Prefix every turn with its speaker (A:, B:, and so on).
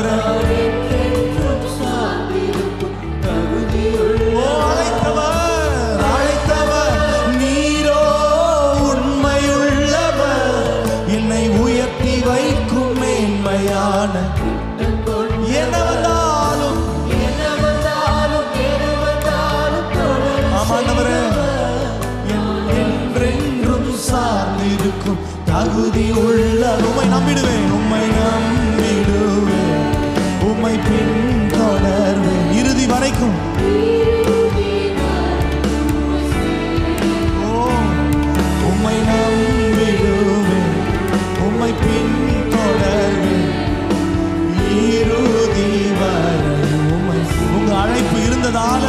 A: ஆண்டவரே. ஓ அழைத்தவர், அழைத்தவர் நீரோ உண்மையுள்ளவர், என்னை உயர்த்தி வைக்கும் மேன்மையான என்ன வந்தாலும் ஆமாண்டவரே என்றென்றும் சார்ந்திருக்கும் தகுதி உள்ள உம்மை நம்பிடுவேன், உம்மை நம்பிடுவேன், உம்மை பின்தொடர்வேன் இறுதி வரைக்கும். ஓ உம்மை நம்பிடுவேன், உம்மை பின்தொடர்வேன் இறுதி வரை. உம்மை உங்க அழைப்பு இருந்ததால